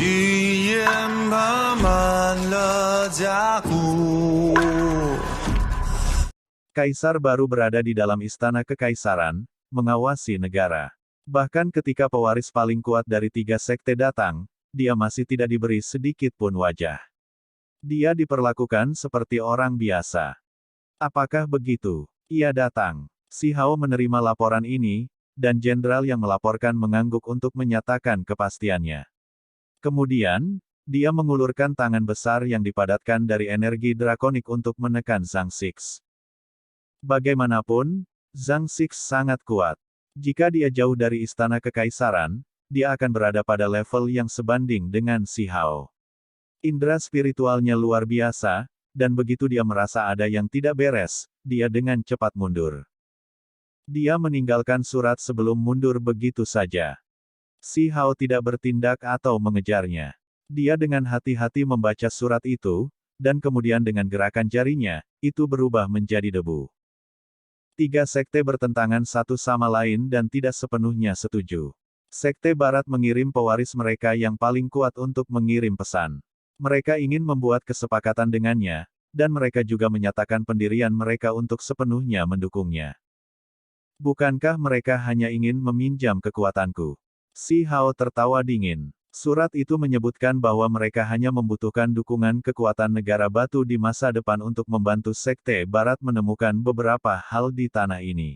语言爬满了甲骨。 Kaisar baru berada di dalam istana kekaisaran, mengawasi negara. Bahkan ketika pewaris paling kuat dari 3 sekte datang, dia masih tidak diberi sedikit pun wajah. Dia diperlakukan seperti orang biasa. Apakah begitu? Ia datang. Si Hao menerima laporan ini, dan jenderal yang melaporkan mengangguk untuk menyatakan kepastiannya. Kemudian, dia mengulurkan tangan besar yang dipadatkan dari energi drakonik untuk menekan Zhang Six. Bagaimanapun, Zhang Six sangat kuat. Jika dia jauh dari istana kekaisaran, dia akan berada pada level yang sebanding dengan si Hao. Indra spiritualnya luar biasa, dan begitu dia merasa ada yang tidak beres, dia dengan cepat mundur. Dia meninggalkan surat sebelum mundur begitu saja. Si Hao tidak bertindak atau mengejarnya. Dia dengan hati-hati membaca surat itu, dan kemudian dengan gerakan jarinya, itu berubah menjadi debu. 3 sekte bertentangan satu sama lain dan tidak sepenuhnya setuju. Sekte Barat mengirim pewaris mereka yang paling kuat untuk mengirim pesan. Mereka ingin membuat kesepakatan dengannya, dan mereka juga menyatakan pendirian mereka untuk sepenuhnya mendukungnya. Bukankah mereka hanya ingin meminjam kekuatanku? Si Hao tertawa dingin. Surat itu menyebutkan bahwa mereka hanya membutuhkan dukungan kekuatan negara batu di masa depan untuk membantu Sekte Barat menemukan beberapa hal di tanah ini.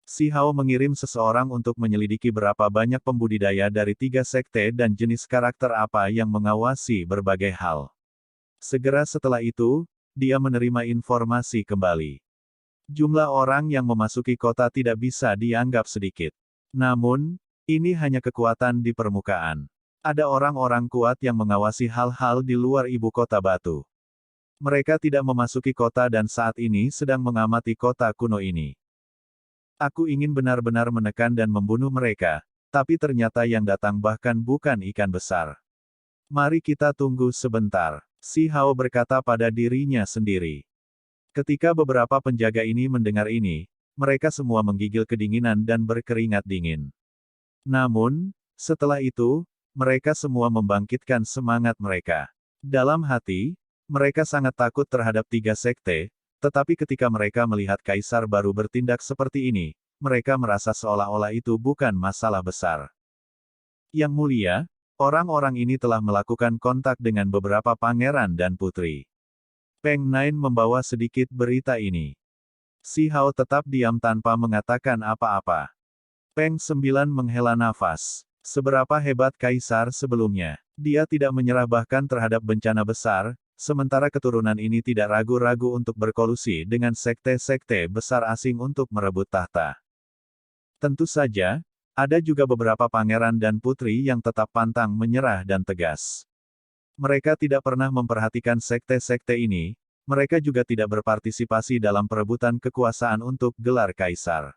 Si Hao mengirim seseorang untuk menyelidiki berapa banyak pembudidaya dari 3 sekte dan jenis karakter apa yang mengawasi berbagai hal. Segera setelah itu, dia menerima informasi kembali. Jumlah orang yang memasuki kota tidak bisa dianggap sedikit. Namun, ini hanya kekuatan di permukaan. Ada orang-orang kuat yang mengawasi hal-hal di luar ibu kota batu. Mereka tidak memasuki kota dan saat ini sedang mengamati kota kuno ini. Aku ingin benar-benar menekan dan membunuh mereka, tapi ternyata yang datang bahkan bukan ikan besar. Mari kita tunggu sebentar, si Hao berkata pada dirinya sendiri. Ketika beberapa penjaga ini mendengar ini, mereka semua menggigil kedinginan dan berkeringat dingin. Namun, setelah itu, mereka semua membangkitkan semangat mereka. Dalam hati, mereka sangat takut terhadap 3 sekte, tetapi ketika mereka melihat kaisar baru bertindak seperti ini, mereka merasa seolah-olah itu bukan masalah besar. Yang mulia, orang-orang ini telah melakukan kontak dengan beberapa pangeran dan putri. Peng Nine membawa sedikit berita ini. Si Hao tetap diam tanpa mengatakan apa-apa. Peng 9 menghela nafas. Seberapa hebat kaisar sebelumnya. Dia tidak menyerah bahkan terhadap bencana besar, sementara keturunan ini tidak ragu-ragu untuk berkolusi dengan sekte-sekte besar asing untuk merebut tahta. Tentu saja, ada juga beberapa pangeran dan putri yang tetap pantang menyerah dan tegas. Mereka tidak pernah memperhatikan sekte-sekte ini, mereka juga tidak berpartisipasi dalam perebutan kekuasaan untuk gelar kaisar.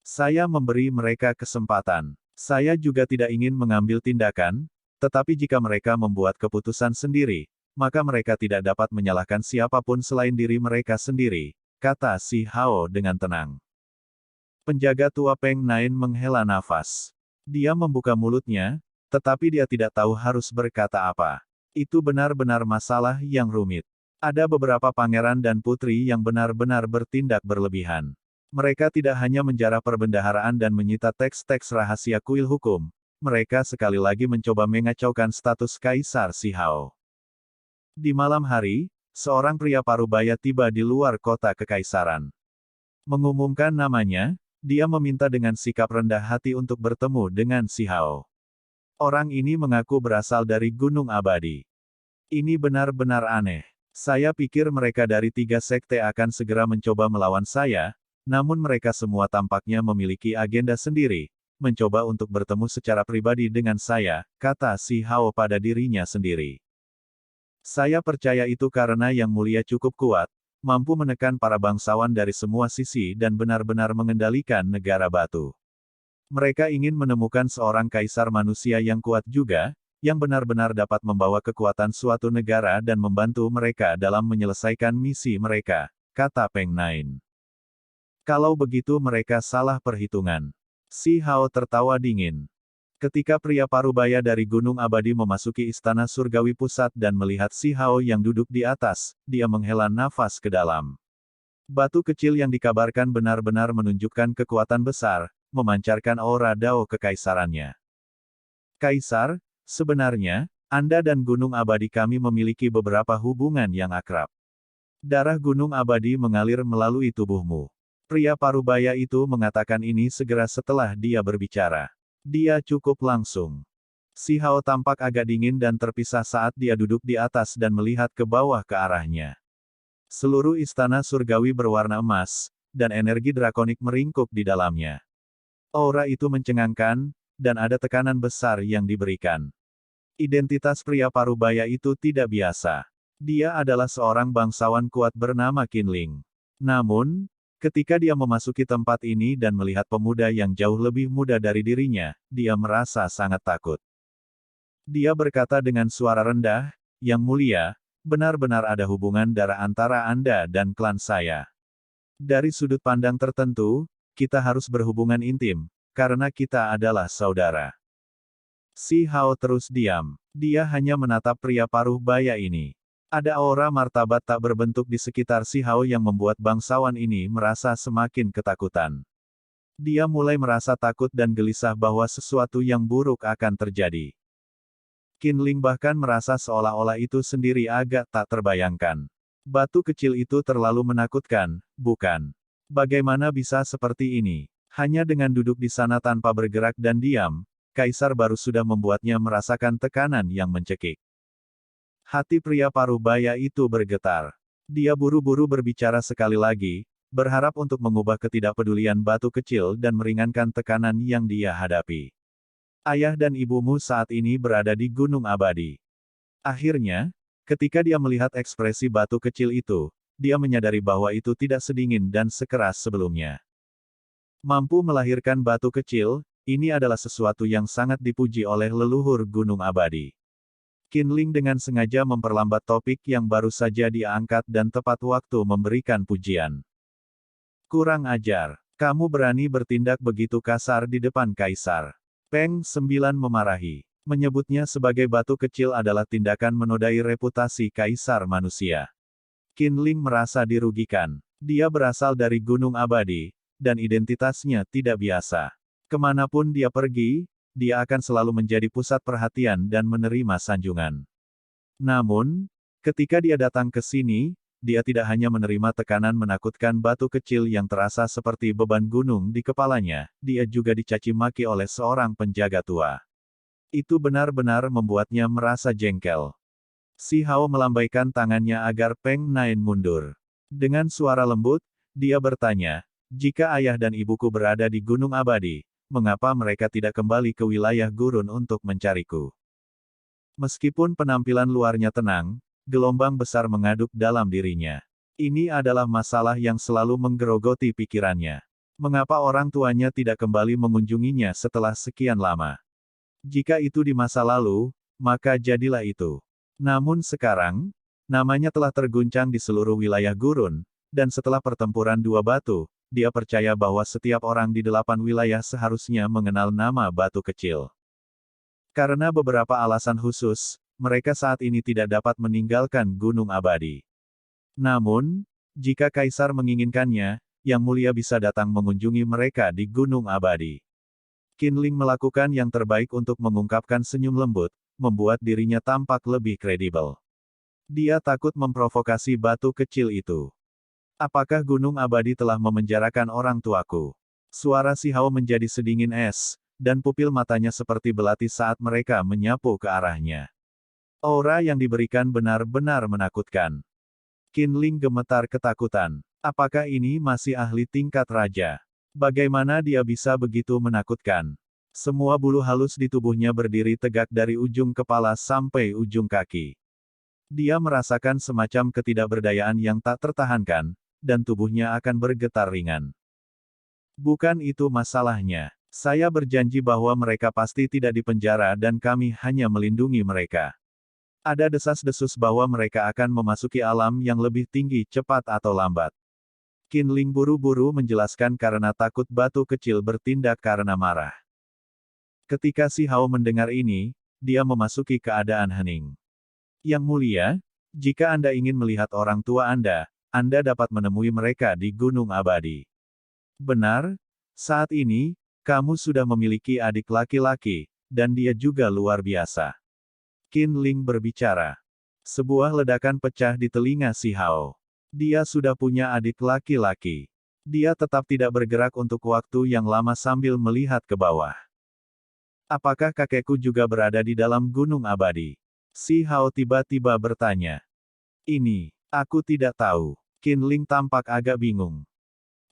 Saya memberi mereka kesempatan. Saya juga tidak ingin mengambil tindakan, tetapi jika mereka membuat keputusan sendiri, maka mereka tidak dapat menyalahkan siapapun selain diri mereka sendiri, kata si Hao dengan tenang. Penjaga tua Peng Nine menghela nafas. Dia membuka mulutnya, tetapi dia tidak tahu harus berkata apa. Itu benar-benar masalah yang rumit. Ada beberapa pangeran dan putri yang benar-benar bertindak berlebihan. Mereka tidak hanya menjarah perbendaharaan dan menyita teks-teks rahasia kuil hukum, mereka sekali lagi mencoba mengacaukan status Kaisar Si Hao. Di malam hari, seorang pria parubaya tiba di luar kota kekaisaran. Mengumumkan namanya, dia meminta dengan sikap rendah hati untuk bertemu dengan Si Hao. Orang ini mengaku berasal dari Gunung Abadi. Ini benar-benar aneh. Saya pikir mereka dari 3 sekte akan segera mencoba melawan saya, namun mereka semua tampaknya memiliki agenda sendiri, mencoba untuk bertemu secara pribadi dengan saya, kata si Hao pada dirinya sendiri. Saya percaya itu karena Yang Mulia cukup kuat, mampu menekan para bangsawan dari semua sisi dan benar-benar mengendalikan negara batu. Mereka ingin menemukan seorang kaisar manusia yang kuat juga, yang benar-benar dapat membawa kekuatan suatu negara dan membantu mereka dalam menyelesaikan misi mereka, kata Peng Nine. Kalau begitu mereka salah perhitungan. Si Hao tertawa dingin. Ketika pria parubaya dari Gunung Abadi memasuki Istana Surgawi Pusat dan melihat Si Hao yang duduk di atas, dia menghela nafas ke dalam. Batu kecil yang dikabarkan benar-benar menunjukkan kekuatan besar, memancarkan aura Dao kekaisarannya. Kaisar, sebenarnya, Anda dan Gunung Abadi kami memiliki beberapa hubungan yang akrab. Darah Gunung Abadi mengalir melalui tubuhmu. Pria parubaya itu mengatakan ini segera setelah dia berbicara. Dia cukup langsung. Si Hao tampak agak dingin dan terpisah saat dia duduk di atas dan melihat ke bawah ke arahnya. Seluruh istana surgawi berwarna emas, dan energi drakonik meringkuk di dalamnya. Aura itu mencengangkan, dan ada tekanan besar yang diberikan. Identitas pria parubaya itu tidak biasa. Dia adalah seorang bangsawan kuat bernama Qinling. Namun, ketika dia memasuki tempat ini dan melihat pemuda yang jauh lebih muda dari dirinya, dia merasa sangat takut. Dia berkata dengan suara rendah, "Yang mulia, benar-benar ada hubungan darah antara Anda dan klan saya. Dari sudut pandang tertentu, kita harus berhubungan intim, karena kita adalah saudara." Si Hao terus diam. Dia hanya menatap pria parubaya ini. Ada aura martabat tak berbentuk di sekitar Si Hao yang membuat bangsawan ini merasa semakin ketakutan. Dia mulai merasa takut dan gelisah bahwa sesuatu yang buruk akan terjadi. Qinling bahkan merasa seolah-olah itu sendiri agak tak terbayangkan. Batu kecil itu terlalu menakutkan, bukan? Bagaimana bisa seperti ini? Hanya dengan duduk di sana tanpa bergerak dan diam, Kaisar baru sudah membuatnya merasakan tekanan yang mencekik. Hati pria parubaya itu bergetar. Dia buru-buru berbicara sekali lagi, berharap untuk mengubah ketidakpedulian batu kecil dan meringankan tekanan yang dia hadapi. Ayah dan ibumu saat ini berada di Gunung Abadi. Akhirnya, ketika dia melihat ekspresi batu kecil itu, dia menyadari bahwa itu tidak sedingin dan sekeras sebelumnya. Mampu melahirkan batu kecil, ini adalah sesuatu yang sangat dipuji oleh leluhur Gunung Abadi. Qinling dengan sengaja memperlambat topik yang baru saja dia angkat dan tepat waktu memberikan pujian. Kurang ajar. Kamu berani bertindak begitu kasar di depan Kaisar. Peng 9 memarahi. Menyebutnya sebagai batu kecil adalah tindakan menodai reputasi Kaisar manusia. Qinling merasa dirugikan. Dia berasal dari Gunung Abadi, dan identitasnya tidak biasa. Kemanapun dia pergi, dia akan selalu menjadi pusat perhatian dan menerima sanjungan. Namun, ketika dia datang ke sini, dia tidak hanya menerima tekanan menakutkan batu kecil yang terasa seperti beban gunung di kepalanya, dia juga dicaci maki oleh seorang penjaga tua. Itu benar-benar membuatnya merasa jengkel. Si Hao melambaikan tangannya agar Peng Nain mundur. Dengan suara lembut, dia bertanya, "Jika ayah dan ibuku berada di Gunung Abadi, mengapa mereka tidak kembali ke wilayah gurun untuk mencariku?" Meskipun penampilan luarnya tenang, gelombang besar mengaduk dalam dirinya. Ini adalah masalah yang selalu menggerogoti pikirannya. Mengapa orang tuanya tidak kembali mengunjunginya setelah sekian lama? Jika itu di masa lalu, maka jadilah itu. Namun sekarang, namanya telah terguncang di seluruh wilayah gurun, dan setelah pertempuran dua batu, dia percaya bahwa setiap orang di 8 wilayah seharusnya mengenal nama batu kecil. Karena beberapa alasan khusus, mereka saat ini tidak dapat meninggalkan Gunung Abadi. Namun, jika Kaisar menginginkannya, Yang Mulia bisa datang mengunjungi mereka di Gunung Abadi. Qinling melakukan yang terbaik untuk mengungkapkan senyum lembut, membuat dirinya tampak lebih kredibel. Dia takut memprovokasi batu kecil itu. Apakah Gunung Abadi telah memenjarakan orang tuaku? Suara Si Hao menjadi sedingin es, dan pupil matanya seperti belati saat mereka menyapu ke arahnya. Aura yang diberikan benar-benar menakutkan. Qinling gemetar ketakutan. Apakah ini masih ahli tingkat raja? Bagaimana dia bisa begitu menakutkan? Semua bulu halus di tubuhnya berdiri tegak dari ujung kepala sampai ujung kaki. Dia merasakan semacam ketidakberdayaan yang tak tertahankan, dan tubuhnya akan bergetar ringan. Bukan itu masalahnya. Saya berjanji bahwa mereka pasti tidak dipenjara dan kami hanya melindungi mereka. Ada desas-desus bahwa mereka akan memasuki alam yang lebih tinggi cepat atau lambat. Qinling buru-buru menjelaskan karena takut batu kecil bertindak karena marah. Ketika Si Hao mendengar ini, dia memasuki keadaan hening. Yang mulia, jika Anda ingin melihat orang tua Anda dapat menemui mereka di Gunung Abadi. Benar, saat ini, kamu sudah memiliki adik laki-laki, dan dia juga luar biasa. Qin Ling berbicara. Sebuah ledakan pecah di telinga Si Hao. Dia sudah punya adik laki-laki. Dia tetap tidak bergerak untuk waktu yang lama sambil melihat ke bawah. Apakah kakekku juga berada di dalam Gunung Abadi? Si Hao tiba-tiba bertanya. Ini, aku tidak tahu. Qin Ling tampak agak bingung.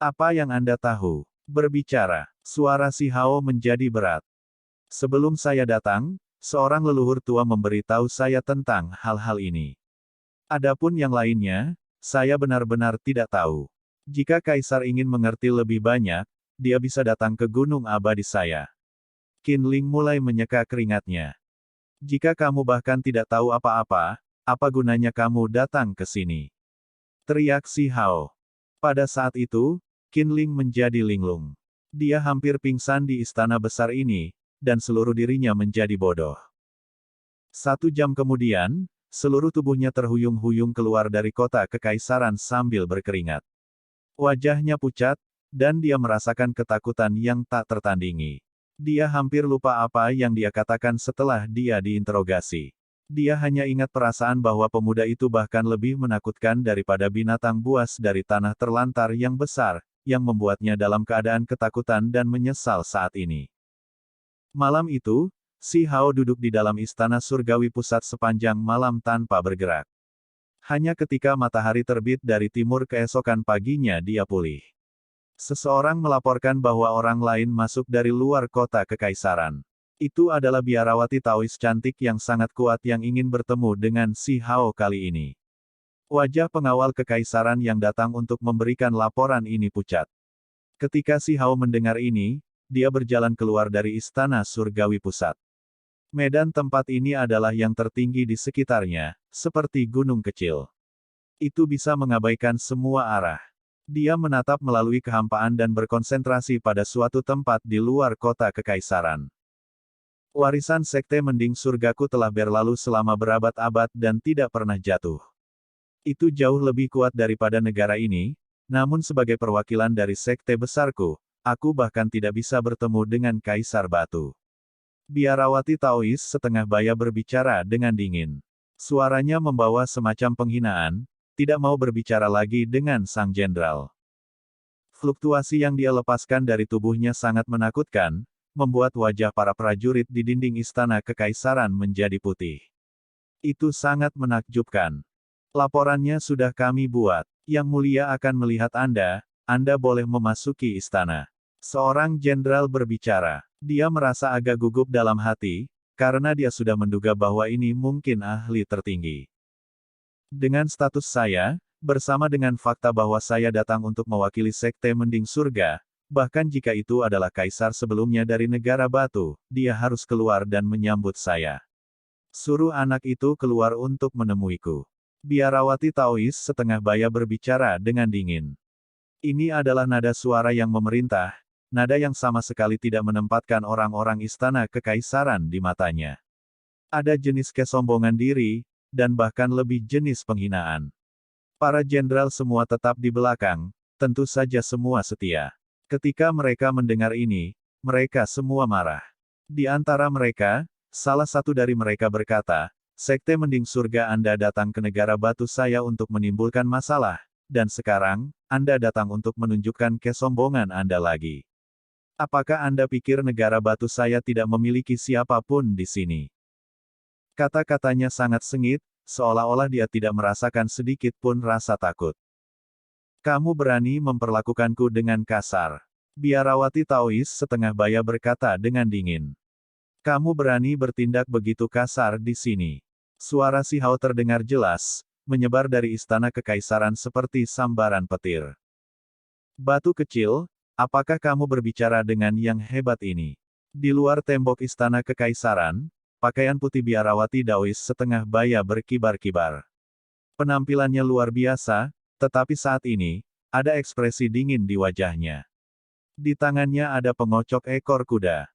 Apa yang Anda tahu? Berbicara, suara Si Hao menjadi berat. Sebelum saya datang, seorang leluhur tua memberitahu saya tentang hal-hal ini. Adapun yang lainnya, saya benar-benar tidak tahu. Jika Kaisar ingin mengerti lebih banyak, dia bisa datang ke Gunung Abadi saya. Qin Ling mulai menyeka keringatnya. Jika kamu bahkan tidak tahu apa-apa, apa gunanya kamu datang ke sini? Teriak Si Hao. Pada saat itu, Qin Ling menjadi linglung. Dia hampir pingsan di istana besar ini, dan seluruh dirinya menjadi bodoh. 1 jam kemudian, seluruh tubuhnya terhuyung-huyung keluar dari kota kekaisaran sambil berkeringat. Wajahnya pucat, dan dia merasakan ketakutan yang tak tertandingi. Dia hampir lupa apa yang dia katakan setelah dia diinterogasi. Dia hanya ingat perasaan bahwa pemuda itu bahkan lebih menakutkan daripada binatang buas dari tanah terlantar yang besar, yang membuatnya dalam keadaan ketakutan dan menyesal saat ini. Malam itu, Si Hao duduk di dalam istana surgawi pusat sepanjang malam tanpa bergerak. Hanya ketika matahari terbit dari timur keesokan paginya dia pulih. Seseorang melaporkan bahwa orang lain masuk dari luar kota kekaisaran. Itu adalah biarawati Taois cantik yang sangat kuat yang ingin bertemu dengan Si Hao kali ini. Wajah pengawal kekaisaran yang datang untuk memberikan laporan ini pucat. Ketika Si Hao mendengar ini, dia berjalan keluar dari istana surgawi pusat. Medan tempat ini adalah yang tertinggi di sekitarnya, seperti gunung kecil. Itu bisa mengabaikan semua arah. Dia menatap melalui kehampaan dan berkonsentrasi pada suatu tempat di luar kota kekaisaran. Warisan Sekte Mending Surgaku telah berlalu selama berabad-abad dan tidak pernah jatuh. Itu jauh lebih kuat daripada negara ini, namun sebagai perwakilan dari Sekte besarku, aku bahkan tidak bisa bertemu dengan Kaisar Batu. Biarawati Taois setengah baya berbicara dengan dingin. Suaranya membawa semacam penghinaan, tidak mau berbicara lagi dengan sang jenderal. Fluktuasi yang dia lepaskan dari tubuhnya sangat menakutkan, membuat wajah para prajurit di dinding istana kekaisaran menjadi putih. Itu sangat menakjubkan. Laporannya sudah kami buat. Yang mulia akan melihat Anda boleh memasuki istana. Seorang jenderal berbicara. Dia merasa agak gugup dalam hati, karena dia sudah menduga bahwa ini mungkin ahli tertinggi. Dengan status saya, bersama dengan fakta bahwa saya datang untuk mewakili Sekte Mending Surga, bahkan jika itu adalah kaisar sebelumnya dari negara batu, dia harus keluar dan menyambut saya. Suruh anak itu keluar untuk menemuiku. Biarawati Taois setengah baya berbicara dengan dingin. Ini adalah nada suara yang memerintah, nada yang sama sekali tidak menempatkan orang-orang istana kekaisaran di matanya. Ada jenis kesombongan diri, dan bahkan lebih jenis penghinaan. Para jenderal semua tetap di belakang, tentu saja semua setia. Ketika mereka mendengar ini, mereka semua marah. Di antara mereka, salah satu dari mereka berkata, Sekte Mending Surga Anda datang ke negara batu saya untuk menimbulkan masalah, dan sekarang, Anda datang untuk menunjukkan kesombongan Anda lagi. Apakah Anda pikir negara batu saya tidak memiliki siapapun di sini? Kata-katanya sangat sengit, seolah-olah dia tidak merasakan sedikit pun rasa takut. Kamu berani memperlakukanku dengan kasar. Biarawati Taois setengah baya berkata dengan dingin. Kamu berani bertindak begitu kasar di sini. Suara Si Hao terdengar jelas, menyebar dari istana kekaisaran seperti sambaran petir. Batu kecil, apakah kamu berbicara dengan yang hebat ini? Di luar tembok istana kekaisaran, pakaian putih biarawati Taois setengah baya berkibar-kibar. Penampilannya luar biasa, tetapi saat ini, ada ekspresi dingin di wajahnya. Di tangannya ada pengocok ekor kuda.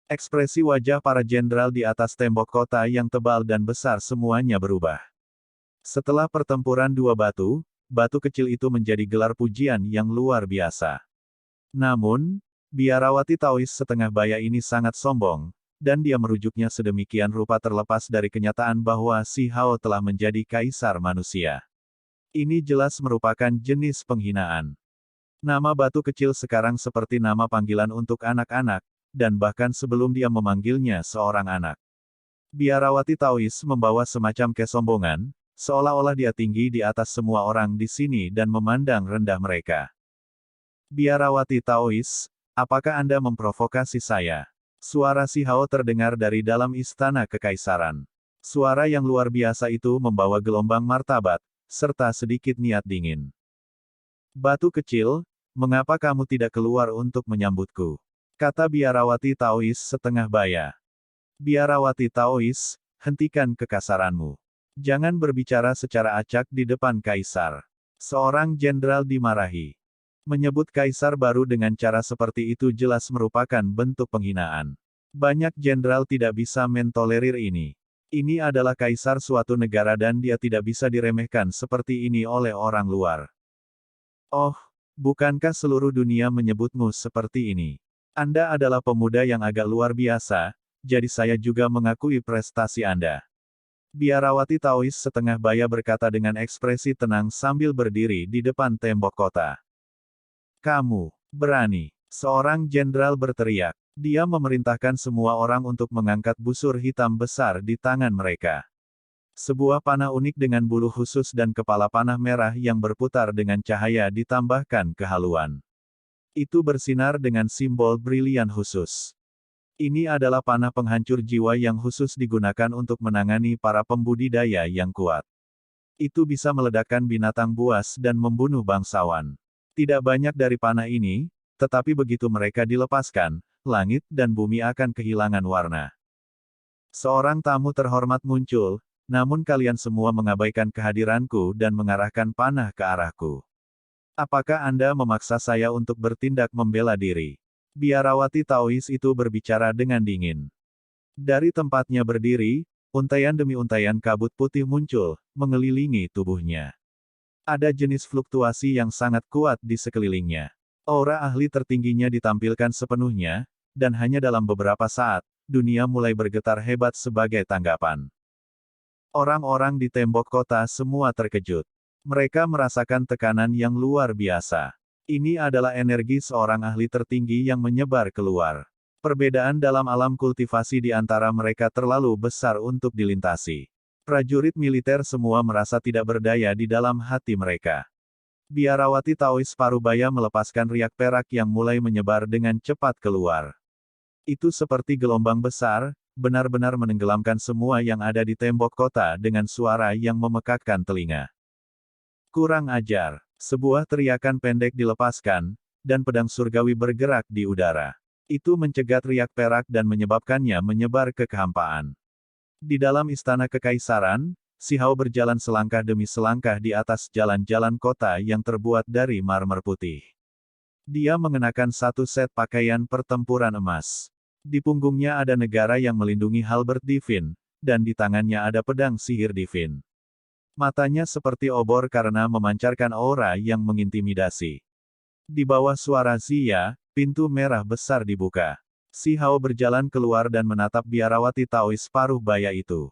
Ekspresi wajah para jenderal di atas tembok kota yang tebal dan besar semuanya berubah. Setelah pertempuran dua batu, batu kecil itu menjadi gelar pujian yang luar biasa. Namun, biarawati Taois setengah baya ini sangat sombong, dan dia merujuknya sedemikian rupa terlepas dari kenyataan bahwa si Hao telah menjadi kaisar manusia. Ini jelas merupakan jenis penghinaan. Nama batu kecil sekarang seperti nama panggilan untuk anak-anak, dan bahkan sebelum dia memanggilnya seorang anak. Biarawati Taois membawa semacam kesombongan, seolah-olah dia tinggi di atas semua orang di sini dan memandang rendah mereka. Biarawati Taois, apakah Anda memprovokasi saya? Suara si Hao terdengar dari dalam istana kekaisaran. Suara yang luar biasa itu membawa gelombang martabat, serta sedikit niat dingin. Batu kecil, mengapa kamu tidak keluar untuk menyambutku? Kata biarawati Taois setengah baya. Biarawati Taois, hentikan kekasaranmu. Jangan berbicara secara acak di depan kaisar. Seorang jenderal dimarahi. Menyebut kaisar baru dengan cara seperti itu jelas merupakan bentuk penghinaan. Banyak jenderal tidak bisa mentolerir ini. Ini adalah kaisar suatu negara dan dia tidak bisa diremehkan seperti ini oleh orang luar. Oh, bukankah seluruh dunia menyebutmu seperti ini? Anda adalah pemuda yang agak luar biasa, jadi saya juga mengakui prestasi Anda. Biarawati Taois setengah baya berkata dengan ekspresi tenang sambil berdiri di depan tembok kota. Kamu berani, seorang jenderal berteriak. Dia memerintahkan semua orang untuk mengangkat busur hitam besar di tangan mereka. Sebuah panah unik dengan bulu khusus dan kepala panah merah yang berputar dengan cahaya ditambahkan kehaluan. Itu bersinar dengan simbol brilian khusus. Ini adalah panah penghancur jiwa yang khusus digunakan untuk menangani para pembudidaya yang kuat. Itu bisa meledakkan binatang buas dan membunuh bangsawan. Tidak banyak dari panah ini, tetapi begitu mereka dilepaskan, langit dan bumi akan kehilangan warna. Seorang tamu terhormat muncul, namun kalian semua mengabaikan kehadiranku dan mengarahkan panah ke arahku. Apakah Anda memaksa saya untuk bertindak membela diri? Biarawati Taois itu berbicara dengan dingin. Dari tempatnya berdiri, untaian demi untaian kabut putih muncul, mengelilingi tubuhnya. Ada jenis fluktuasi yang sangat kuat di sekelilingnya. Aura ahli tertingginya ditampilkan sepenuhnya, dan hanya dalam beberapa saat, dunia mulai bergetar hebat sebagai tanggapan. Orang-orang di tembok kota semua terkejut. Mereka merasakan tekanan yang luar biasa. Ini adalah energi seorang ahli tertinggi yang menyebar keluar. Perbedaan dalam alam kultivasi di antara mereka terlalu besar untuk dilintasi. Prajurit militer semua merasa tidak berdaya di dalam hati mereka. Biarawati Taois Parubaya melepaskan riak perak yang mulai menyebar dengan cepat keluar. Itu seperti gelombang besar, benar-benar menenggelamkan semua yang ada di tembok kota dengan suara yang memekakkan telinga. Kurang ajar. Sebuah teriakan pendek dilepaskan, dan pedang surgawi bergerak di udara. Itu mencegat riak perak dan menyebabkannya menyebar ke kehampaan. Di dalam istana kekaisaran, si Hao berjalan selangkah demi selangkah di atas jalan-jalan kota yang terbuat dari marmer putih. Dia mengenakan satu set pakaian pertempuran emas. Di punggungnya ada negara yang melindungi halberd divin, dan di tangannya ada pedang sihir divin. Matanya seperti obor karena memancarkan aura yang mengintimidasi. Di bawah suara Zia, pintu merah besar dibuka. Si Hao berjalan keluar dan menatap biarawati Taois paruh baya itu.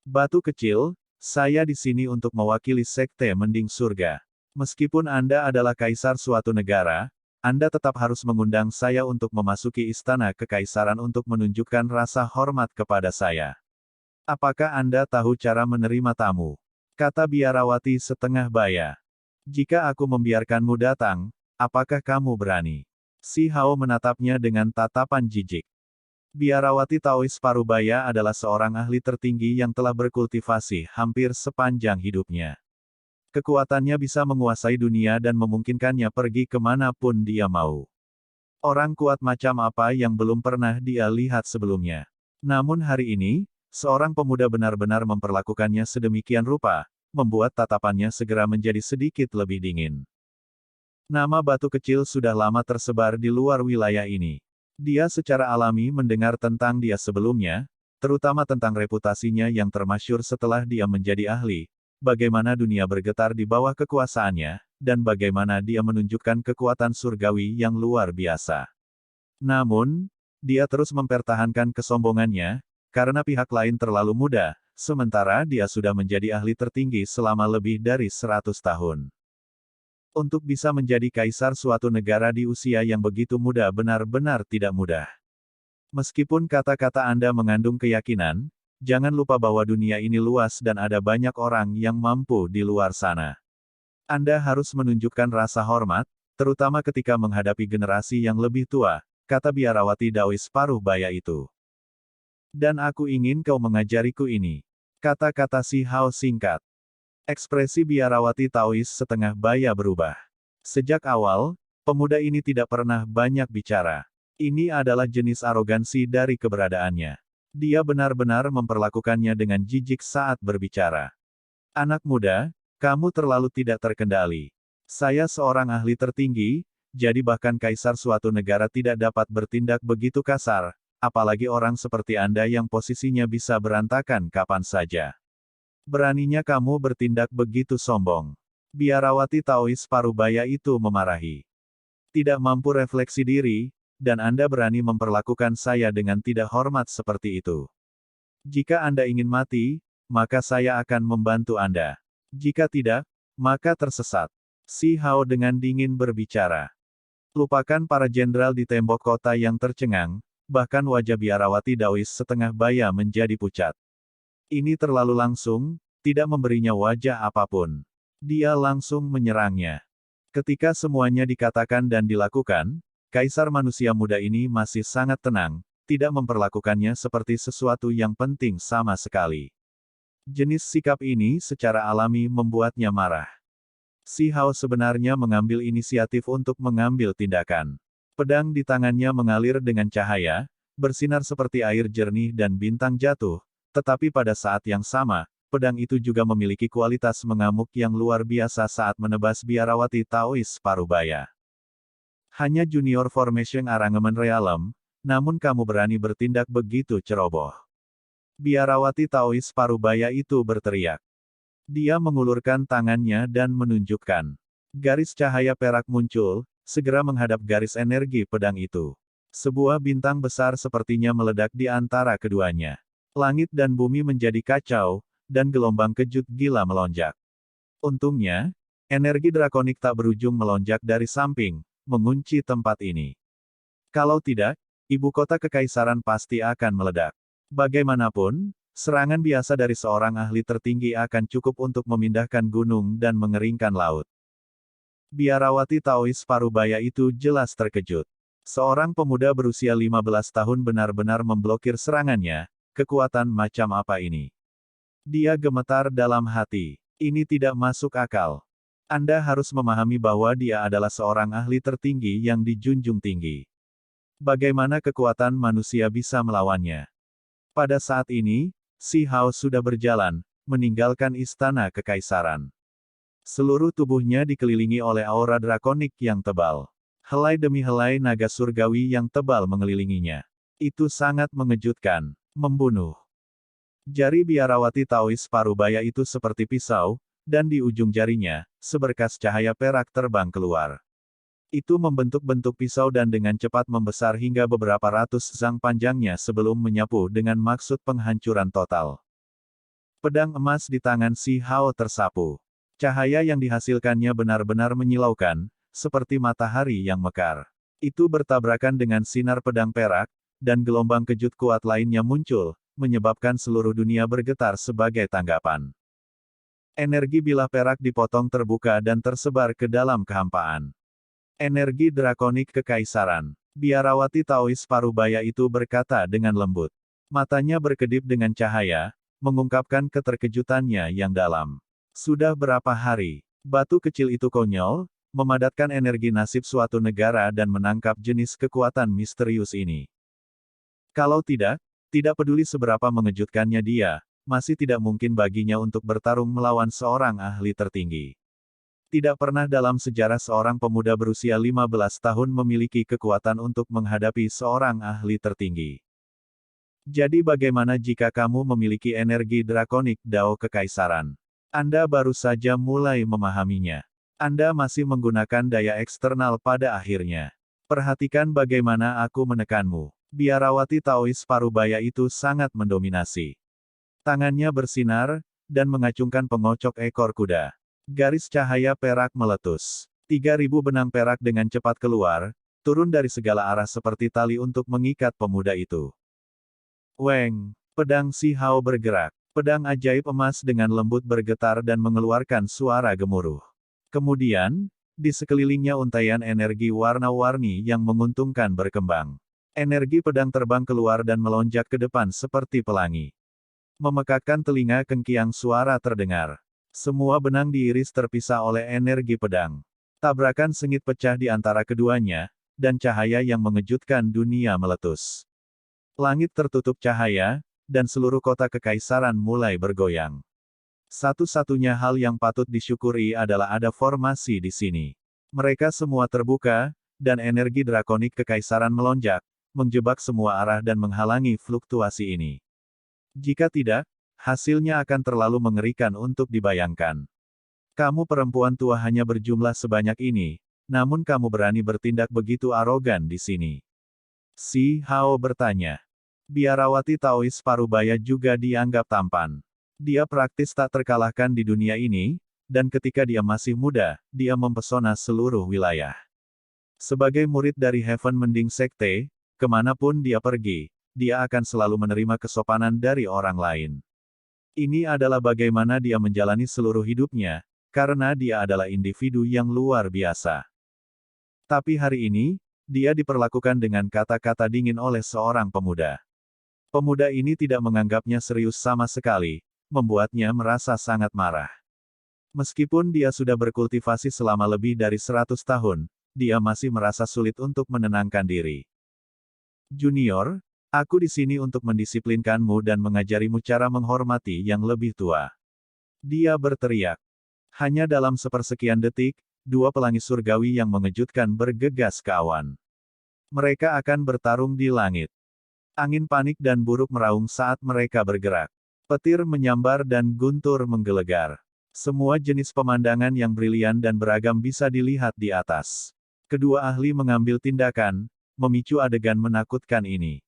Batu kecil, saya di sini untuk mewakili sekte mending surga. Meskipun Anda adalah kaisar suatu negara, Anda tetap harus mengundang saya untuk memasuki istana kekaisaran untuk menunjukkan rasa hormat kepada saya. Apakah Anda tahu cara menerima tamu? Kata biarawati setengah baya. Jika aku membiarkanmu datang, apakah kamu berani? Si Hao menatapnya dengan tatapan jijik. Biarawati Taois Parubaya adalah seorang ahli tertinggi yang telah berkultivasi hampir sepanjang hidupnya. Kekuatannya bisa menguasai dunia dan memungkinkannya pergi kemanapun dia mau. Orang kuat macam apa yang belum pernah dia lihat sebelumnya. Namun hari ini, seorang pemuda benar-benar memperlakukannya sedemikian rupa, membuat tatapannya segera menjadi sedikit lebih dingin. Nama batu kecil sudah lama tersebar di luar wilayah ini. Dia secara alami mendengar tentang dia sebelumnya, terutama tentang reputasinya yang termasyhur setelah dia menjadi ahli, bagaimana dunia bergetar di bawah kekuasaannya, dan bagaimana dia menunjukkan kekuatan surgawi yang luar biasa. Namun, dia terus mempertahankan kesombongannya, karena pihak lain terlalu muda, sementara dia sudah menjadi ahli tertinggi selama lebih dari 100 tahun. Untuk bisa menjadi kaisar suatu negara di usia yang begitu muda benar-benar tidak mudah. Meskipun kata-kata Anda mengandung keyakinan, jangan lupa bahwa dunia ini luas dan ada banyak orang yang mampu di luar sana. Anda harus menunjukkan rasa hormat, terutama ketika menghadapi generasi yang lebih tua, kata biarawati Dawis paruh baya itu. Dan aku ingin kau mengajariku ini. Kata-kata si Hao singkat. Ekspresi biarawati Taois setengah baya berubah. Sejak awal, pemuda ini tidak pernah banyak bicara. Ini adalah jenis arogansi dari keberadaannya. Dia benar-benar memperlakukannya dengan jijik saat berbicara. Anak muda, kamu terlalu tidak terkendali. Saya seorang ahli tertinggi, jadi bahkan kaisar suatu negara tidak dapat bertindak begitu kasar, apalagi orang seperti Anda yang posisinya bisa berantakan kapan saja. Beraninya kamu bertindak begitu sombong. Biarawati Taois Parubaya itu memarahi. Tidak mampu refleksi diri, dan Anda berani memperlakukan saya dengan tidak hormat seperti itu. Jika Anda ingin mati, maka saya akan membantu Anda. Jika tidak, maka tersesat. Si Hao dengan dingin berbicara. Lupakan para jenderal di tembok kota yang tercengang, bahkan wajah biarawati Dawis setengah baya menjadi pucat. Ini terlalu langsung, tidak memberinya wajah apapun. Dia langsung menyerangnya. Ketika semuanya dikatakan dan dilakukan, kaisar manusia muda ini masih sangat tenang, tidak memperlakukannya seperti sesuatu yang penting sama sekali. Jenis sikap ini secara alami membuatnya marah. Si Hao sebenarnya mengambil inisiatif untuk mengambil tindakan. Pedang di tangannya mengalir dengan cahaya, bersinar seperti air jernih dan bintang jatuh, tetapi pada saat yang sama, pedang itu juga memiliki kualitas mengamuk yang luar biasa saat menebas biarawati Taois Parubaya. Hanya junior formation arangemen realem, namun kamu berani bertindak begitu ceroboh. Biarawati Taois Parubaya itu berteriak. Dia mengulurkan tangannya dan menunjukkan. Garis cahaya perak muncul, segera menghadap garis energi pedang itu. Sebuah bintang besar sepertinya meledak di antara keduanya. Langit dan bumi menjadi kacau, dan gelombang kejut gila melonjak. Untungnya, energi drakonik tak berujung melonjak dari samping, mengunci tempat ini. Kalau tidak, ibu kota kekaisaran pasti akan meledak. Bagaimanapun, serangan biasa dari seorang ahli tertinggi akan cukup untuk memindahkan gunung dan mengeringkan laut. Biarawati Taois Parubaya itu jelas terkejut. Seorang pemuda berusia 15 tahun benar-benar memblokir serangannya. Kekuatan macam apa ini? Dia gemetar dalam hati. Ini tidak masuk akal. Anda harus memahami bahwa dia adalah seorang ahli tertinggi yang dijunjung tinggi. Bagaimana kekuatan manusia bisa melawannya? Pada saat ini, si Hao sudah berjalan, meninggalkan istana kekaisaran. Seluruh tubuhnya dikelilingi oleh aura drakonik yang tebal. Helai demi helai naga surgawi yang tebal mengelilinginya. Itu sangat mengejutkan. Membunuh. Jari biarawati Taois Parubaya itu seperti pisau, dan di ujung jarinya, seberkas cahaya perak terbang keluar. Itu membentuk-bentuk pisau dan dengan cepat membesar hingga beberapa ratus zang panjangnya sebelum menyapu dengan maksud penghancuran total. Pedang emas di tangan si Hao tersapu. Cahaya yang dihasilkannya benar-benar menyilaukan, seperti matahari yang mekar. Itu bertabrakan dengan sinar pedang perak, dan gelombang kejut kuat lainnya muncul, menyebabkan seluruh dunia bergetar sebagai tanggapan. Energi bilah perak dipotong terbuka dan tersebar ke dalam kehampaan. Energi drakonik kekaisaran. Biarawati Taois Parubaya itu berkata dengan lembut. Matanya berkedip dengan cahaya, mengungkapkan keterkejutannya yang dalam. Sudah berapa hari, batu kecil itu konyol, memadatkan energi nasib suatu negara dan menangkap jenis kekuatan misterius ini. Kalau tidak peduli seberapa mengejutkannya dia, masih tidak mungkin baginya untuk bertarung melawan seorang ahli tertinggi. Tidak pernah dalam sejarah seorang pemuda berusia 15 tahun memiliki kekuatan untuk menghadapi seorang ahli tertinggi. Jadi bagaimana jika kamu memiliki energi drakonik Dao Kekaisaran? Anda baru saja mulai memahaminya. Anda masih menggunakan daya eksternal pada akhirnya. Perhatikan bagaimana aku menekanmu. Biarawati Taois Parubaya itu sangat mendominasi. Tangannya bersinar, dan mengacungkan pengocok ekor kuda. Garis cahaya perak meletus. 3.000 benang perak dengan cepat keluar, turun dari segala arah seperti tali untuk mengikat pemuda itu. Weng, pedang Si Hao bergerak. Pedang ajaib emas dengan lembut bergetar dan mengeluarkan suara gemuruh. Kemudian, di sekelilingnya untaian energi warna-warni yang menguntungkan berkembang. Energi pedang terbang keluar dan melonjak ke depan seperti pelangi. Memekakkan telinga Kengkiang suara terdengar. Semua benang diiris terpisah oleh energi pedang. Tabrakan sengit pecah di antara keduanya, dan cahaya yang mengejutkan dunia meletus. Langit tertutup cahaya, dan seluruh kota kekaisaran mulai bergoyang. Satu-satunya hal yang patut disyukuri adalah ada formasi di sini. Mereka semua terbuka, dan energi drakonik kekaisaran melonjak, menjebak semua arah dan menghalangi fluktuasi ini. Jika tidak, hasilnya akan terlalu mengerikan untuk dibayangkan. Kamu perempuan tua hanya berjumlah sebanyak ini, namun kamu berani bertindak begitu arogan di sini. Si Hao bertanya. Biarawati Taois Parubaya juga dianggap tampan. Dia praktis tak terkalahkan di dunia ini, dan ketika dia masih muda, dia mempesona seluruh wilayah. Sebagai murid dari Heaven Mending Sekte, kemanapun dia pergi, dia akan selalu menerima kesopanan dari orang lain. Ini adalah bagaimana dia menjalani seluruh hidupnya, karena dia adalah individu yang luar biasa. Tapi hari ini, dia diperlakukan dengan kata-kata dingin oleh seorang pemuda. Pemuda ini tidak menganggapnya serius sama sekali, membuatnya merasa sangat marah. Meskipun dia sudah berkultivasi selama lebih dari 100 tahun, dia masih merasa sulit untuk menenangkan diri. Junior, aku di sini untuk mendisiplinkanmu dan mengajarimu cara menghormati yang lebih tua. Dia berteriak. Hanya dalam sepersekian detik, dua pelangi surgawi yang mengejutkan bergegas ke awan. Mereka akan bertarung di langit. Angin panik dan buruk meraung saat mereka bergerak. Petir menyambar dan guntur menggelegar. Semua jenis pemandangan yang brilian dan beragam bisa dilihat di atas. Kedua ahli mengambil tindakan, memicu adegan menakutkan ini.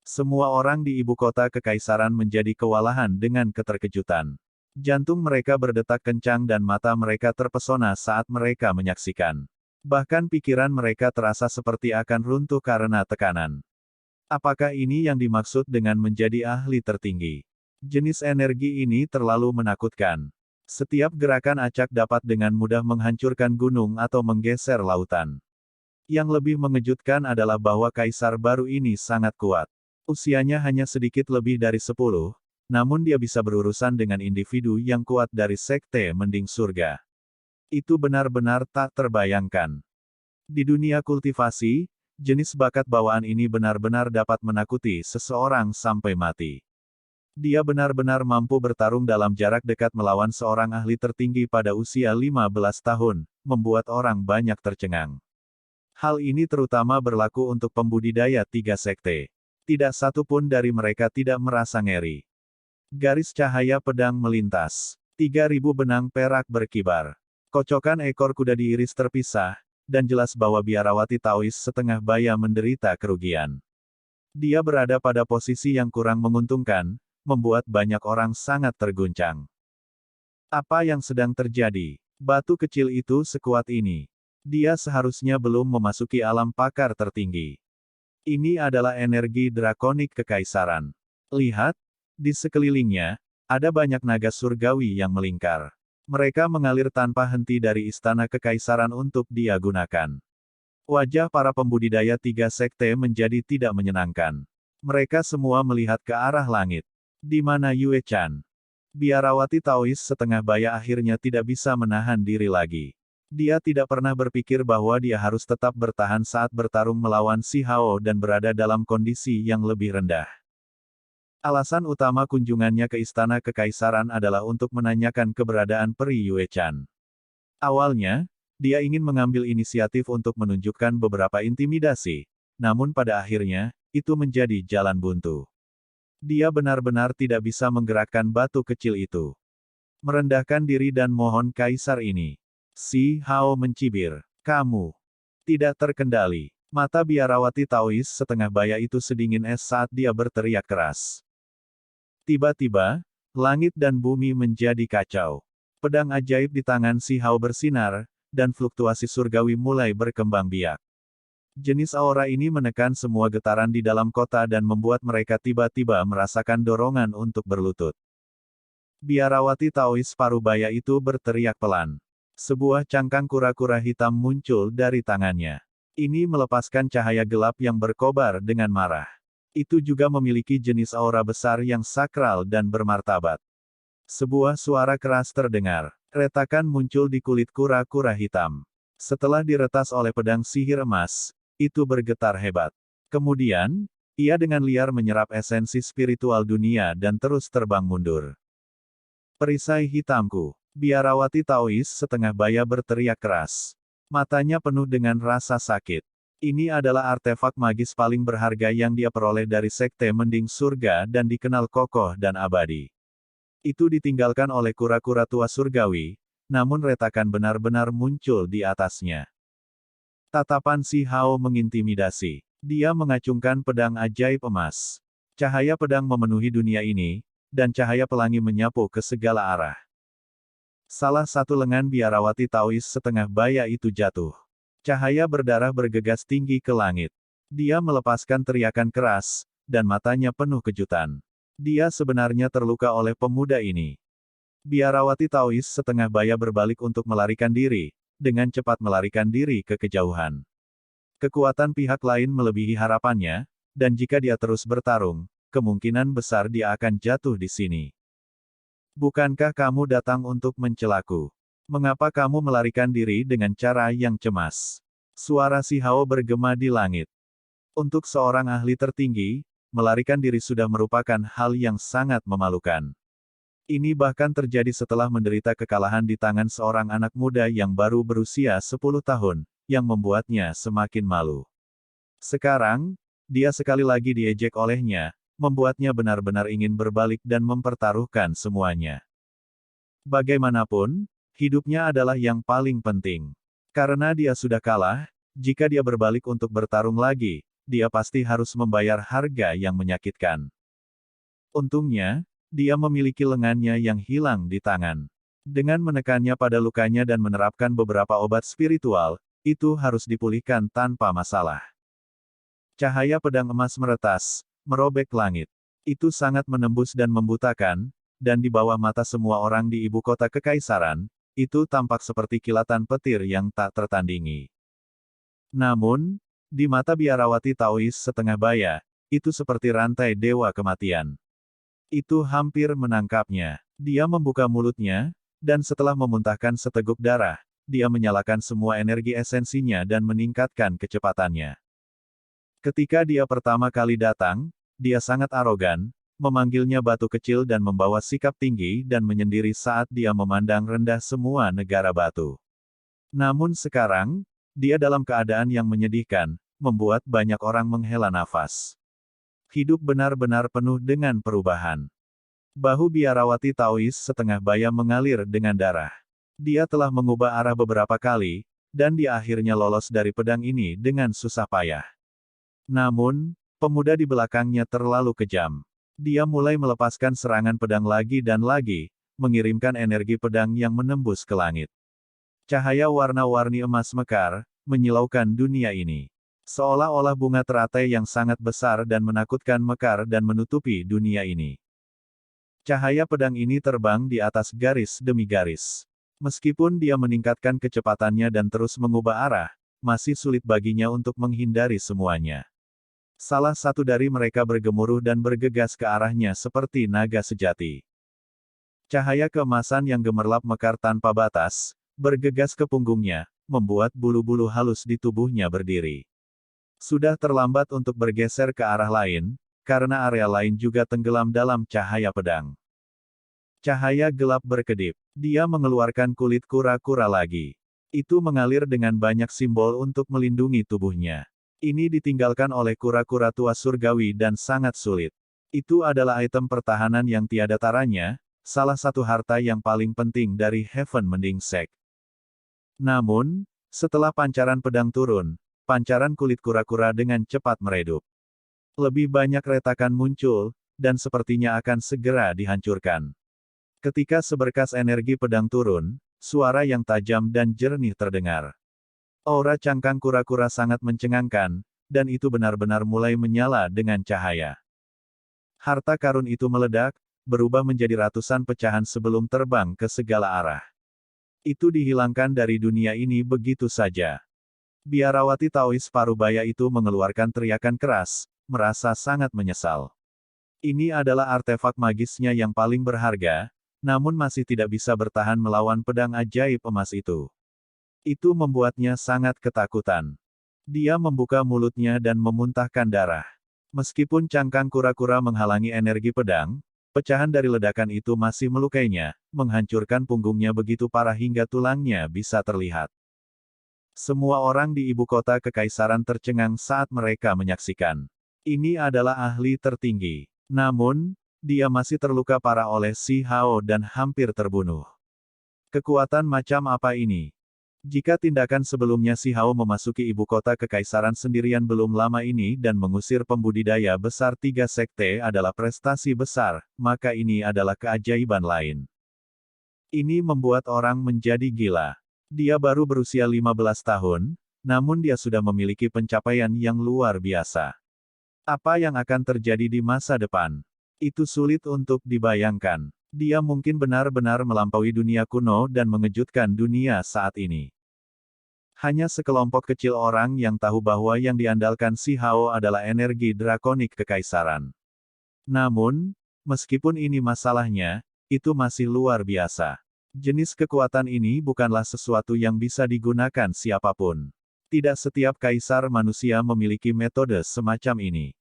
Semua orang di ibu kota kekaisaran menjadi kewalahan dengan keterkejutan. Jantung mereka berdetak kencang dan mata mereka terpesona saat mereka menyaksikan. Bahkan pikiran mereka terasa seperti akan runtuh karena tekanan. Apakah ini yang dimaksud dengan menjadi ahli tertinggi? Jenis energi ini terlalu menakutkan. Setiap gerakan acak dapat dengan mudah menghancurkan gunung atau menggeser lautan. Yang lebih mengejutkan adalah bahwa kaisar baru ini sangat kuat. Usianya hanya sedikit lebih dari 10, namun dia bisa berurusan dengan individu yang kuat dari Sekte Mending Surga. Itu benar-benar tak terbayangkan. Di dunia kultivasi, jenis bakat bawaan ini benar-benar dapat menakuti seseorang sampai mati. Dia benar-benar mampu bertarung dalam jarak dekat melawan seorang ahli tertinggi pada usia 15 tahun, membuat orang banyak tercengang. Hal ini terutama berlaku untuk pembudidaya tiga sekte. Tidak satu pun dari mereka tidak merasa ngeri. Garis cahaya pedang melintas. 3.000 benang perak berkibar. Kocokan ekor kuda diiris terpisah, dan jelas bahwa biarawati Taois setengah baya menderita kerugian. Dia berada pada posisi yang kurang menguntungkan, membuat banyak orang sangat terguncang. Apa yang sedang terjadi? Batu kecil itu sekuat ini. Dia seharusnya belum memasuki alam pakar tertinggi. Ini adalah energi drakonik kekaisaran. Lihat, di sekelilingnya, ada banyak naga surgawi yang melingkar. Mereka mengalir tanpa henti dari istana kekaisaran untuk dia gunakan. Wajah para pembudidaya tiga sekte menjadi tidak menyenangkan. Mereka semua melihat ke arah langit. Di mana Yue Chan? Biarawati Taois setengah baya akhirnya tidak bisa menahan diri lagi. Dia tidak pernah berpikir bahwa dia harus tetap bertahan saat bertarung melawan Si Hao dan berada dalam kondisi yang lebih rendah. Alasan utama kunjungannya ke istana kekaisaran adalah untuk menanyakan keberadaan peri Yue Chan. Awalnya, dia ingin mengambil inisiatif untuk menunjukkan beberapa intimidasi, namun pada akhirnya, itu menjadi jalan buntu. Dia benar-benar tidak bisa menggerakkan batu kecil itu. Merendahkan diri dan mohon kaisar ini. Si Hao mencibir. Kamu tidak terkendali. Mata biarawati Taois setengah baya itu sedingin es saat dia berteriak keras. Tiba-tiba, langit dan bumi menjadi kacau. Pedang ajaib di tangan si Hao bersinar, dan fluktuasi surgawi mulai berkembang biak. Jenis aura ini menekan semua getaran di dalam kota dan membuat mereka tiba-tiba merasakan dorongan untuk berlutut. Biarawati Taois Parubaya itu berteriak pelan. Sebuah cangkang kura-kura hitam muncul dari tangannya. Ini melepaskan cahaya gelap yang berkobar dengan marah. Itu juga memiliki jenis aura besar yang sakral dan bermartabat. Sebuah suara keras terdengar. Retakan muncul di kulit kura-kura hitam. Setelah diretas oleh pedang sihir emas, itu bergetar hebat. Kemudian, ia dengan liar menyerap esensi spiritual dunia dan terus terbang mundur. Perisai hitamku. Biarawati Taois setengah baya berteriak keras. Matanya penuh dengan rasa sakit. Ini adalah artefak magis paling berharga yang dia peroleh dari Sekte Mending Surga dan dikenal kokoh dan abadi. Itu ditinggalkan oleh kura-kura tua surgawi, namun retakan benar-benar muncul di atasnya. Tatapan si Hao mengintimidasi. Dia mengacungkan pedang ajaib emas. Cahaya pedang memenuhi dunia ini, dan cahaya pelangi menyapu ke segala arah. Salah satu lengan biarawati Taois setengah baya itu jatuh. Cahaya berdarah bergegas tinggi ke langit. Dia melepaskan teriakan keras, dan matanya penuh kejutan. Dia sebenarnya terluka oleh pemuda ini. Biarawati Taois setengah baya berbalik untuk melarikan diri, dengan cepat melarikan diri ke kejauhan. Kekuatan pihak lain melebihi harapannya, dan jika dia terus bertarung, kemungkinan besar dia akan jatuh di sini. Bukankah kamu datang untuk mencelaku? Mengapa kamu melarikan diri dengan cara yang cemas? Suara si Hao bergema di langit. Untuk seorang ahli tertinggi, melarikan diri sudah merupakan hal yang sangat memalukan. Ini bahkan terjadi setelah menderita kekalahan di tangan seorang anak muda yang baru berusia 10 tahun, yang membuatnya semakin malu. Sekarang, dia sekali lagi diejek olehnya, membuatnya benar-benar ingin berbalik dan mempertaruhkan semuanya. Bagaimanapun, hidupnya adalah yang paling penting. Karena dia sudah kalah, jika dia berbalik untuk bertarung lagi, dia pasti harus membayar harga yang menyakitkan. Untungnya, dia memiliki lengannya yang hilang di tangan. Dengan menekannya pada lukanya dan menerapkan beberapa obat spiritual, itu harus dipulihkan tanpa masalah. Cahaya pedang emas meretas, merobek langit. Itu sangat menembus dan membutakan, dan di bawah mata semua orang di ibu kota kekaisaran, itu tampak seperti kilatan petir yang tak tertandingi. Namun, di mata biarawati Taois setengah baya, itu seperti rantai dewa kematian. Itu hampir menangkapnya. Dia membuka mulutnya, dan setelah memuntahkan seteguk darah, dia menyalakan semua energi esensinya dan meningkatkan kecepatannya. Ketika dia pertama kali datang, dia sangat arogan, memanggilnya batu kecil dan membawa sikap tinggi dan menyendiri saat dia memandang rendah semua negara batu. Namun sekarang, dia dalam keadaan yang menyedihkan, membuat banyak orang menghela nafas. Hidup benar-benar penuh dengan perubahan. Bahu biarawati Taois setengah baya mengalir dengan darah. Dia telah mengubah arah beberapa kali, dan dia akhirnya lolos dari pedang ini dengan susah payah. Namun, pemuda di belakangnya terlalu kejam. Dia mulai melepaskan serangan pedang lagi dan lagi, mengirimkan energi pedang yang menembus ke langit. Cahaya warna-warni emas mekar, menyilaukan dunia ini. Seolah-olah bunga teratai yang sangat besar dan menakutkan mekar dan menutupi dunia ini. Cahaya pedang ini terbang di atas garis demi garis. Meskipun dia meningkatkan kecepatannya dan terus mengubah arah, masih sulit baginya untuk menghindari semuanya. Salah satu dari mereka bergemuruh dan bergegas ke arahnya seperti naga sejati. Cahaya keemasan yang gemerlap mekar tanpa batas, bergegas ke punggungnya, membuat bulu-bulu halus di tubuhnya berdiri. Sudah terlambat untuk bergeser ke arah lain, karena area lain juga tenggelam dalam cahaya pedang. Cahaya gelap berkedip. Dia mengeluarkan kulit kura-kura lagi. Itu mengalir dengan banyak simbol untuk melindungi tubuhnya. Ini ditinggalkan oleh kura-kura tua surgawi dan sangat sulit. Itu adalah item pertahanan yang tiada taranya, salah satu harta yang paling penting dari Heaven Mending Sect. Namun, setelah pancaran pedang turun, pancaran kulit kura-kura dengan cepat meredup. Lebih banyak retakan muncul, dan sepertinya akan segera dihancurkan. Ketika seberkas energi pedang turun, suara yang tajam dan jernih terdengar. Aura cangkang kura-kura sangat mencengangkan, dan itu benar-benar mulai menyala dengan cahaya. Harta karun itu meledak, berubah menjadi ratusan pecahan sebelum terbang ke segala arah. Itu dihilangkan dari dunia ini begitu saja. Biarawati Taois Parubaya itu mengeluarkan teriakan keras, merasa sangat menyesal. Ini adalah artefak magisnya yang paling berharga, namun masih tidak bisa bertahan melawan pedang ajaib emas itu. Itu membuatnya sangat ketakutan. Dia membuka mulutnya dan memuntahkan darah. Meskipun cangkang kura-kura menghalangi energi pedang, pecahan dari ledakan itu masih melukainya, menghancurkan punggungnya begitu parah hingga tulangnya bisa terlihat. Semua orang di ibu kota kekaisaran tercengang saat mereka menyaksikan. Ini adalah ahli tertinggi. Namun, dia masih terluka parah oleh Si Hao dan hampir terbunuh. Kekuatan macam apa ini? Jika tindakan sebelumnya Si Hao memasuki ibu kota kekaisaran sendirian belum lama ini dan mengusir pembudidaya besar 3 sekte adalah prestasi besar, maka ini adalah keajaiban lain. Ini membuat orang menjadi gila. Dia baru berusia 15 tahun, namun dia sudah memiliki pencapaian yang luar biasa. Apa yang akan terjadi di masa depan? Itu sulit untuk dibayangkan. Dia mungkin benar-benar melampaui dunia kuno dan mengejutkan dunia saat ini. Hanya sekelompok kecil orang yang tahu bahwa yang diandalkan Si Hao adalah energi drakonik kekaisaran. Namun, meskipun ini masalahnya, itu masih luar biasa. Jenis kekuatan ini bukanlah sesuatu yang bisa digunakan siapapun. Tidak setiap kaisar manusia memiliki metode semacam ini.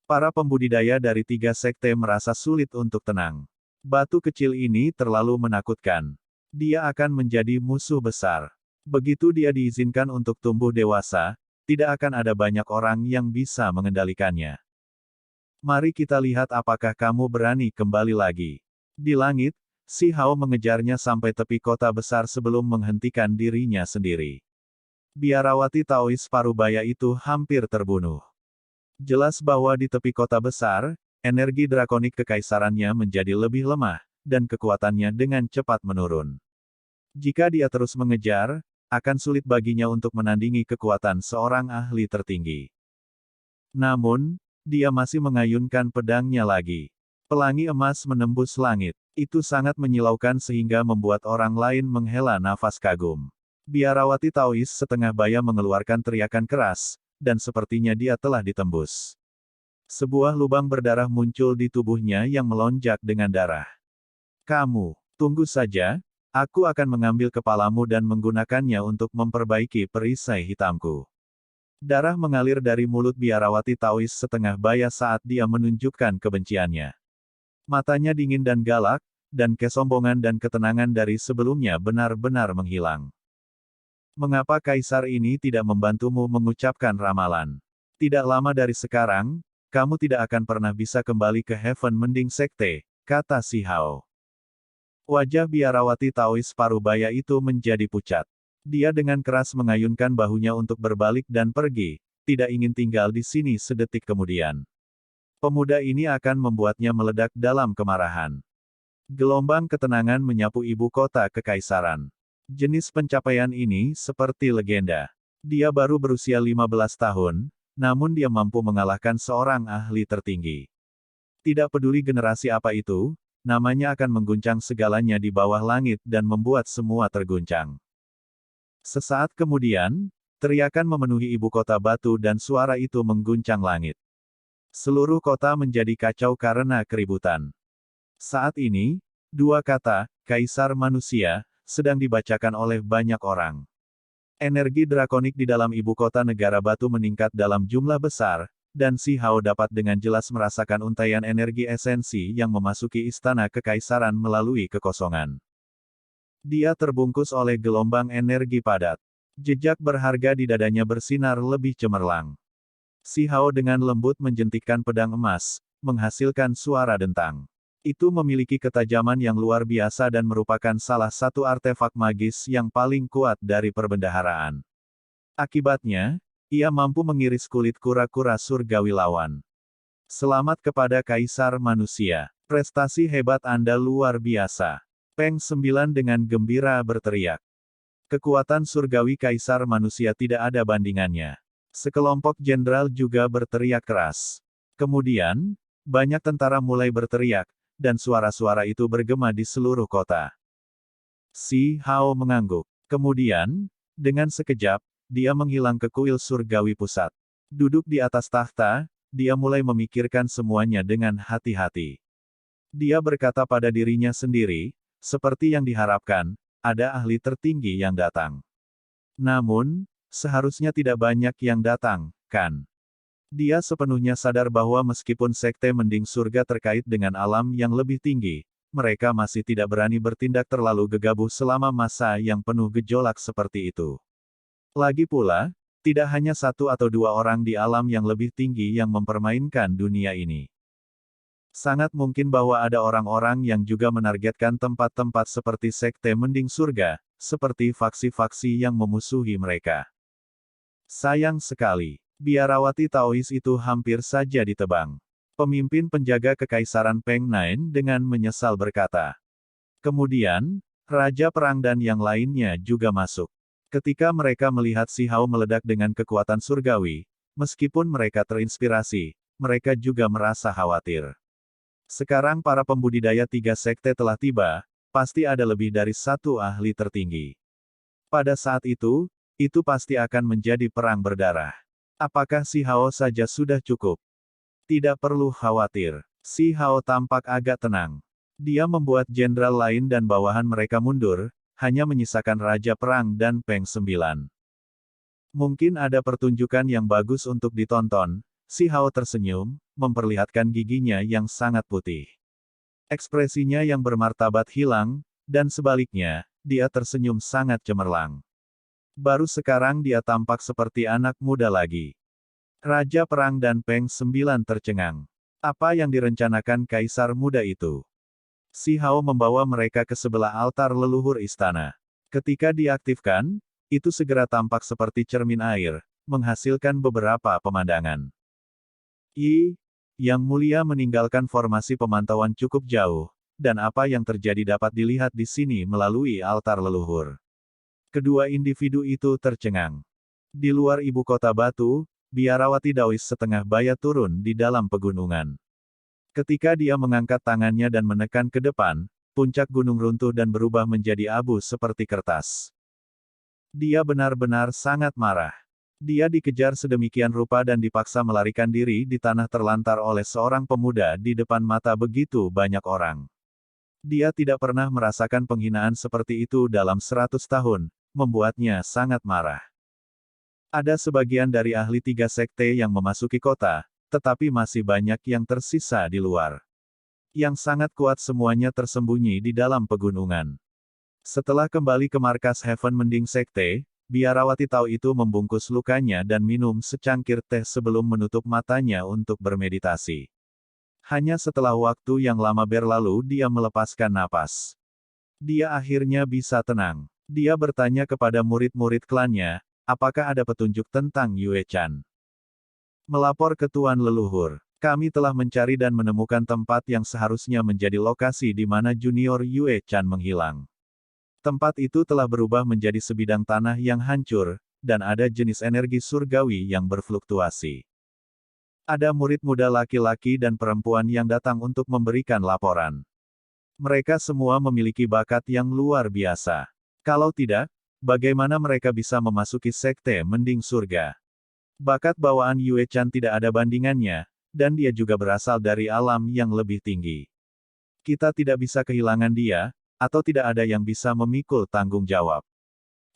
Para pembudidaya dari 3 sekte merasa sulit untuk tenang. Batu kecil ini terlalu menakutkan. Dia akan menjadi musuh besar. Begitu dia diizinkan untuk tumbuh dewasa, tidak akan ada banyak orang yang bisa mengendalikannya. Mari kita lihat apakah kamu berani kembali lagi. Di langit, Si Hao mengejarnya sampai tepi kota besar sebelum menghentikan dirinya sendiri. Biarawati Taois Parubaya itu hampir terbunuh. Jelas bahwa di tepi kota besar, energi drakonik kekaisarannya menjadi lebih lemah, dan kekuatannya dengan cepat menurun. Jika dia terus mengejar, akan sulit baginya untuk menandingi kekuatan seorang ahli tertinggi. Namun, dia masih mengayunkan pedangnya lagi. Pelangi emas menembus langit. Itu sangat menyilaukan sehingga membuat orang lain menghela nafas kagum. Biarawati Taois setengah baya mengeluarkan teriakan keras, dan sepertinya dia telah ditembus. Sebuah lubang berdarah muncul di tubuhnya yang melonjak dengan darah. Kamu, tunggu saja, aku akan mengambil kepalamu dan menggunakannya untuk memperbaiki perisai hitamku. Darah mengalir dari mulut Biarawati Taois setengah baya saat dia menunjukkan kebenciannya. Matanya dingin dan galak, dan kesombongan dan ketenangan dari sebelumnya benar-benar menghilang. Mengapa kaisar ini tidak membantumu mengucapkan ramalan? Tidak lama dari sekarang, kamu tidak akan pernah bisa kembali ke Heaven Mending Sekte, kata Si Hao. Wajah Biarawati Taois Parubaya itu menjadi pucat. Dia dengan keras mengayunkan bahunya untuk berbalik dan pergi, tidak ingin tinggal di sini sedetik kemudian. Pemuda ini akan membuatnya meledak dalam kemarahan. Gelombang ketenangan menyapu ibu kota kekaisaran. Jenis pencapaian ini seperti legenda. Dia baru berusia 15 tahun, namun dia mampu mengalahkan seorang ahli tertinggi. Tidak peduli generasi apa itu, namanya akan mengguncang segalanya di bawah langit dan membuat semua terguncang. Sesaat kemudian, teriakan memenuhi ibu kota batu dan suara itu mengguncang langit. Seluruh kota menjadi kacau karena keributan. Saat ini, dua kata, Kaisar Manusia, sedang dibacakan oleh banyak orang. Energi drakonik di dalam ibu kota negara batu meningkat dalam jumlah besar, dan Si Hao dapat dengan jelas merasakan untaian energi esensi yang memasuki istana kekaisaran melalui kekosongan. Dia terbungkus oleh gelombang energi padat. Jejak berharga di dadanya bersinar lebih cemerlang. Si Hao dengan lembut menjentikkan pedang emas, menghasilkan suara dentang. Itu memiliki ketajaman yang luar biasa dan merupakan salah satu artefak magis yang paling kuat dari perbendaharaan. Akibatnya, ia mampu mengiris kulit kura-kura surgawi lawan. Selamat kepada Kaisar Manusia. Prestasi hebat Anda luar biasa. Peng Sembilan dengan gembira berteriak. Kekuatan surgawi Kaisar Manusia tidak ada bandingannya. Sekelompok jenderal juga berteriak keras. Kemudian, banyak tentara mulai berteriak, dan suara-suara itu bergema di seluruh kota. Si Hao mengangguk. Kemudian, dengan sekejap, dia menghilang ke kuil surgawi pusat. Duduk di atas tahta, dia mulai memikirkan semuanya dengan hati-hati. Dia berkata pada dirinya sendiri, seperti yang diharapkan, ada ahli tertinggi yang datang. Namun, seharusnya tidak banyak yang datang, kan? Dia sepenuhnya sadar bahwa meskipun Sekte Mending Surga terkait dengan alam yang lebih tinggi, mereka masih tidak berani bertindak terlalu gegabah selama masa yang penuh gejolak seperti itu. Lagi pula, tidak hanya satu atau dua orang di alam yang lebih tinggi yang mempermainkan dunia ini. Sangat mungkin bahwa ada orang-orang yang juga menargetkan tempat-tempat seperti Sekte Mending Surga, seperti faksi-faksi yang memusuhi mereka. Sayang sekali. Biarawati Taois itu hampir saja ditebang. Pemimpin penjaga kekaisaran Peng Nine dengan menyesal berkata. Kemudian, Raja Perang dan yang lainnya juga masuk. Ketika mereka melihat Si Hao meledak dengan kekuatan surgawi, meskipun mereka terinspirasi, mereka juga merasa khawatir. Sekarang para pembudidaya tiga sekte telah tiba, pasti ada lebih dari satu ahli tertinggi. Pada saat itu pasti akan menjadi perang berdarah. Apakah Si Hao saja sudah cukup? Tidak perlu khawatir. Si Hao tampak agak tenang. Dia membuat jenderal lain dan bawahan mereka mundur, hanya menyisakan Raja Perang dan Peng Sembilan. Mungkin ada pertunjukan yang bagus untuk ditonton. Si Hao tersenyum, memperlihatkan giginya yang sangat putih. Ekspresinya yang bermartabat hilang, dan sebaliknya, dia tersenyum sangat cemerlang. Baru sekarang dia tampak seperti anak muda lagi. Raja Perang dan Peng Sembilan tercengang. Apa yang direncanakan Kaisar Muda itu? Si Hao membawa mereka ke sebelah altar leluhur istana. Ketika diaktifkan, itu segera tampak seperti cermin air, menghasilkan beberapa pemandangan. Yang Mulia meninggalkan formasi pemantauan cukup jauh, dan apa yang terjadi dapat dilihat di sini melalui altar leluhur. Kedua individu itu tercengang. Di luar ibu kota batu, Biarawati Taois setengah baya turun di dalam pegunungan. Ketika dia mengangkat tangannya dan menekan ke depan, puncak gunung runtuh dan berubah menjadi abu seperti kertas. Dia benar-benar sangat marah. Dia dikejar sedemikian rupa dan dipaksa melarikan diri di tanah terlantar oleh seorang pemuda di depan mata begitu banyak orang. Dia tidak pernah merasakan penghinaan seperti itu dalam 100 tahun, membuatnya sangat marah. Ada sebagian dari ahli tiga sekte yang memasuki kota, tetapi masih banyak yang tersisa di luar. Yang sangat kuat semuanya tersembunyi di dalam pegunungan. Setelah kembali ke markas Heaven Mending Sekte, Biarawati Tao itu membungkus lukanya dan minum secangkir teh sebelum menutup matanya untuk bermeditasi. Hanya setelah waktu yang lama berlalu dia melepaskan napas. Dia akhirnya bisa tenang. Dia bertanya kepada murid-murid klannya, apakah ada petunjuk tentang Yue Chan? Melapor ke Tuan Leluhur. Kami telah mencari dan menemukan tempat yang seharusnya menjadi lokasi di mana junior Yue Chan menghilang. Tempat itu telah berubah menjadi sebidang tanah yang hancur, dan ada jenis energi surgawi yang berfluktuasi. Ada murid muda laki-laki dan perempuan yang datang untuk memberikan laporan. Mereka semua memiliki bakat yang luar biasa. Kalau tidak, bagaimana mereka bisa memasuki Sekte Mending Surga? Bakat bawaan Yue Chan tidak ada bandingannya, dan dia juga berasal dari alam yang lebih tinggi. Kita tidak bisa kehilangan dia, atau tidak ada yang bisa memikul tanggung jawab.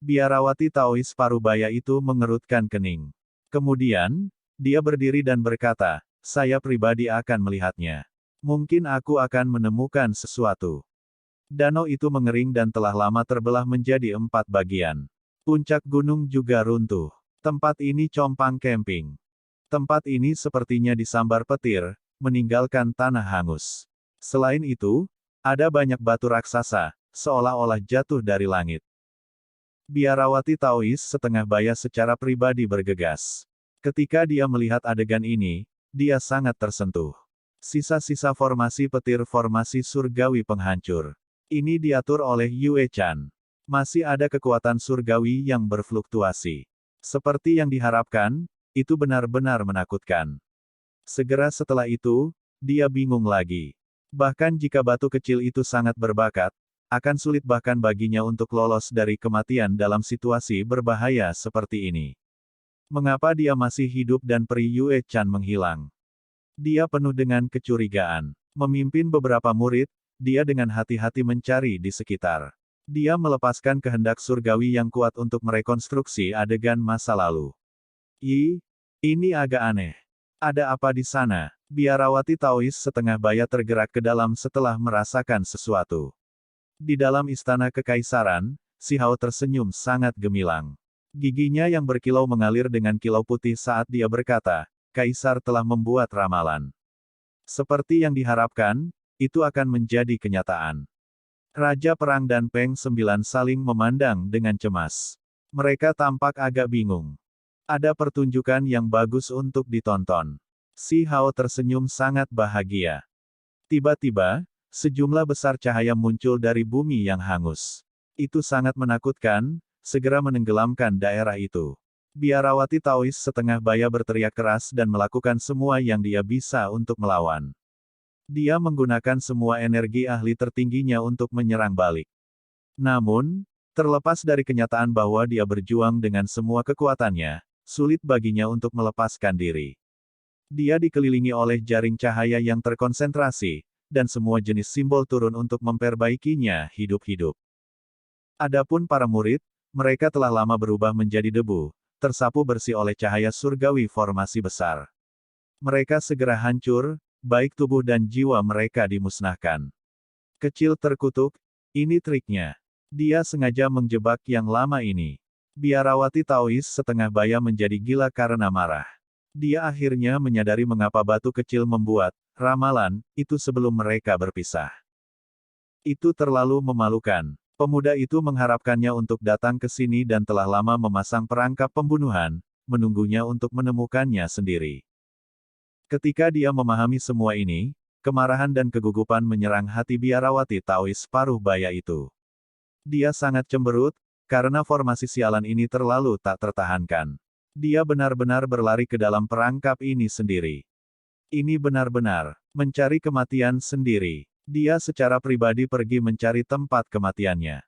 Biarawati Taois Parubaya itu mengerutkan kening. Kemudian, Dia berdiri dan berkata, saya pribadi akan melihatnya. Mungkin aku akan menemukan sesuatu. Danau itu mengering dan telah lama terbelah menjadi 4 bagian. Puncak gunung juga runtuh. Tempat ini compang camping. Tempat ini sepertinya disambar petir, meninggalkan tanah hangus. Selain itu, ada banyak batu raksasa, seolah-olah jatuh dari langit. Biarawati Taois setengah baya secara pribadi bergegas. Ketika dia melihat adegan ini, dia sangat tersentuh. Sisa-sisa formasi petir formasi surgawi penghancur. Ini diatur oleh Yue Chan. Masih ada kekuatan surgawi yang berfluktuasi. Seperti yang diharapkan, itu benar-benar menakutkan. Segera setelah itu, dia bingung lagi. Bahkan jika batu kecil itu sangat berbakat, akan sulit bahkan baginya untuk lolos dari kematian dalam situasi berbahaya seperti ini. Mengapa dia masih hidup dan peri Yue Chan menghilang? Dia penuh dengan kecurigaan. Memimpin beberapa murid, dia dengan hati-hati mencari di sekitar. Dia melepaskan kehendak surgawi yang kuat untuk merekonstruksi adegan masa lalu. Ini agak aneh. Ada apa di sana? Biarawati Taois setengah baya tergerak ke dalam setelah merasakan sesuatu. Di dalam istana kekaisaran, Si Hao tersenyum sangat gemilang. Giginya yang berkilau mengalir dengan kilau putih saat dia berkata, Kaisar telah membuat ramalan. Seperti yang diharapkan, itu akan menjadi kenyataan. Raja Perang dan Peng Sembilan saling memandang dengan cemas. Mereka tampak agak bingung. Ada pertunjukan yang bagus untuk ditonton. Si Hao tersenyum sangat bahagia. Tiba-tiba, sejumlah besar cahaya muncul dari bumi yang hangus. Itu sangat menakutkan, segera menenggelamkan daerah itu. Biarawati Taois setengah baya berteriak keras dan melakukan semua yang dia bisa untuk melawan. Dia menggunakan semua energi ahli tertingginya untuk menyerang balik. Namun, terlepas dari kenyataan bahwa dia berjuang dengan semua kekuatannya, sulit baginya untuk melepaskan diri. Dia dikelilingi oleh jaring cahaya yang terkonsentrasi, dan semua jenis simbol turun untuk memperbaikinya hidup-hidup. Adapun para murid, mereka telah lama berubah menjadi debu, tersapu bersih oleh cahaya surgawi formasi besar. Mereka segera hancur, baik tubuh dan jiwa mereka dimusnahkan. Kecil terkutuk, ini triknya. Dia sengaja menjebak yang lama ini. Biarawati Taois setengah baya menjadi gila karena marah. Dia akhirnya menyadari mengapa batu kecil membuat ramalan itu sebelum mereka berpisah. Itu terlalu memalukan. Pemuda itu mengharapkannya untuk datang ke sini dan telah lama memasang perangkap pembunuhan, menunggunya untuk menemukannya sendiri. Ketika dia memahami semua ini, kemarahan dan kegugupan menyerang hati Biarawati Taois paruh baya itu. Dia sangat cemberut, karena formasi sialan ini terlalu tak tertahankan. Dia benar-benar berlari ke dalam perangkap ini sendiri. Ini benar-benar mencari kematian sendiri. Dia secara pribadi pergi mencari tempat kematiannya.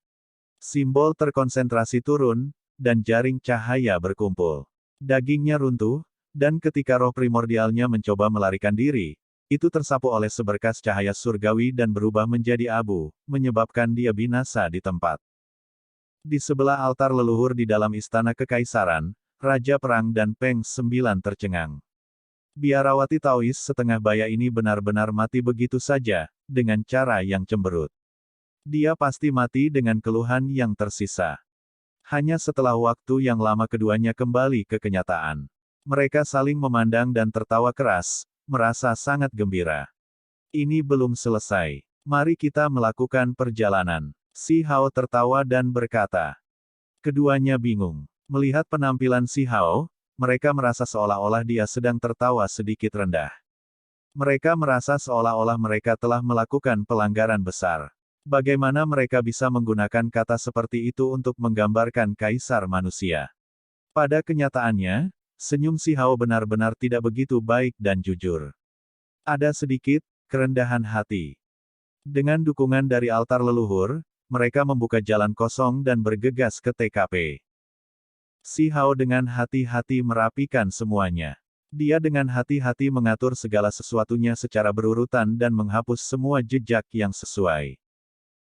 Simbol terkonsentrasi turun, dan jaring cahaya berkumpul. Dagingnya runtuh, dan ketika roh primordialnya mencoba melarikan diri, itu tersapu oleh seberkas cahaya surgawi dan berubah menjadi abu, menyebabkan dia binasa di tempat. Di sebelah altar leluhur di dalam istana kekaisaran, Raja Perang dan Peng Sembilan tercengang. Biarawati Taois setengah baya ini benar-benar mati begitu saja, dengan cara yang cemberut. Dia pasti mati dengan keluhan yang tersisa. Hanya setelah waktu yang lama keduanya kembali ke kenyataan. Mereka saling memandang dan tertawa keras, merasa sangat gembira. Ini belum selesai. Mari kita melakukan perjalanan. Si Hao tertawa dan berkata. Keduanya bingung. Melihat penampilan Si Hao, mereka merasa seolah-olah dia sedang tertawa sedikit rendah. Mereka merasa seolah-olah mereka telah melakukan pelanggaran besar. Bagaimana mereka bisa menggunakan kata seperti itu untuk menggambarkan kaisar manusia? Pada kenyataannya, senyum Si Hao benar-benar tidak begitu baik dan jujur. Ada sedikit kerendahan hati. Dengan dukungan dari altar leluhur, mereka membuka jalan kosong dan bergegas ke TKP. Si Hao dengan hati-hati merapikan semuanya. Dia dengan hati-hati mengatur segala sesuatunya secara berurutan dan menghapus semua jejak yang sesuai.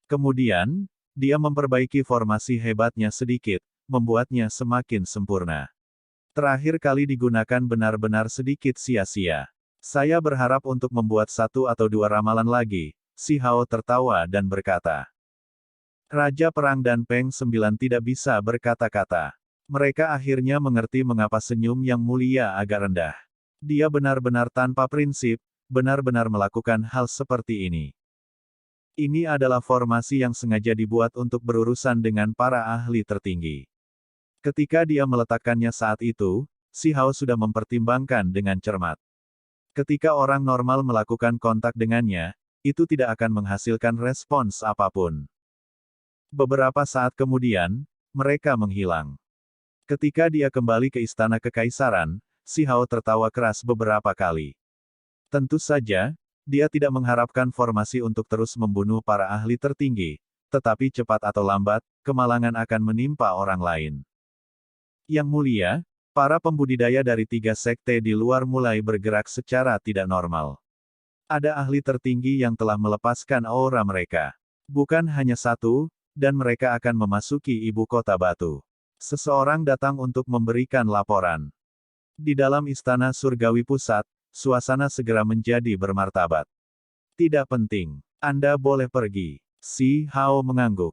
Kemudian, dia memperbaiki formasi hebatnya sedikit, membuatnya semakin sempurna. Terakhir kali digunakan benar-benar sedikit sia-sia. Saya berharap untuk membuat 1 atau 2 ramalan lagi, Si Hao tertawa dan berkata. Raja Perang dan Peng Sembilan tidak bisa berkata-kata. Mereka akhirnya mengerti mengapa senyum Yang Mulia agak rendah. Dia benar-benar tanpa prinsip, benar-benar melakukan hal seperti ini. Ini adalah formasi yang sengaja dibuat untuk berurusan dengan para ahli tertinggi. Ketika dia meletakkannya saat itu, Si Hao sudah mempertimbangkan dengan cermat. Ketika orang normal melakukan kontak dengannya, itu tidak akan menghasilkan respons apapun. Beberapa saat kemudian, mereka menghilang. Ketika dia kembali ke istana kekaisaran, Si Hao tertawa keras beberapa kali. Tentu saja, dia tidak mengharapkan formasi untuk terus membunuh para ahli tertinggi, tetapi cepat atau lambat, kemalangan akan menimpa orang lain. Yang Mulia, para pembudidaya dari 3 sekte di luar mulai bergerak secara tidak normal. Ada ahli tertinggi yang telah melepaskan aura mereka. Bukan hanya 1, dan mereka akan memasuki ibu kota batu. Seseorang datang untuk memberikan laporan. Di dalam istana surgawi pusat, suasana segera menjadi bermartabat. Tidak penting. Anda boleh pergi. Si Hao mengangguk.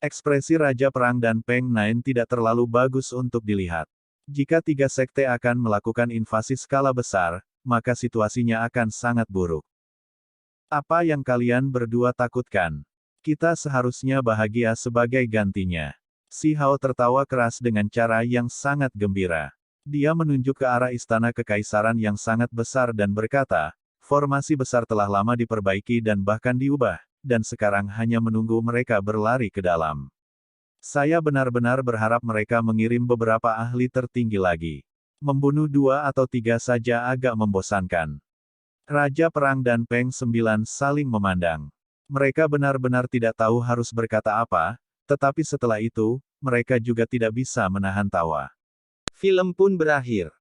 Ekspresi Raja Perang dan Peng Nine tidak terlalu bagus untuk dilihat. Jika 3 sekte akan melakukan invasi skala besar, maka situasinya akan sangat buruk. Apa yang kalian berdua takutkan? Kita seharusnya bahagia sebagai gantinya. Si Hao tertawa keras dengan cara yang sangat gembira. Dia menunjuk ke arah istana kekaisaran yang sangat besar dan berkata, formasi besar telah lama diperbaiki dan bahkan diubah, dan sekarang hanya menunggu mereka berlari ke dalam. Saya benar-benar berharap mereka mengirim beberapa ahli tertinggi lagi. Membunuh 2 atau 3 saja agak membosankan. Raja Perang dan Peng Sembilan saling memandang. Mereka benar-benar tidak tahu harus berkata apa, tetapi setelah itu, mereka juga tidak bisa menahan tawa. Film pun berakhir.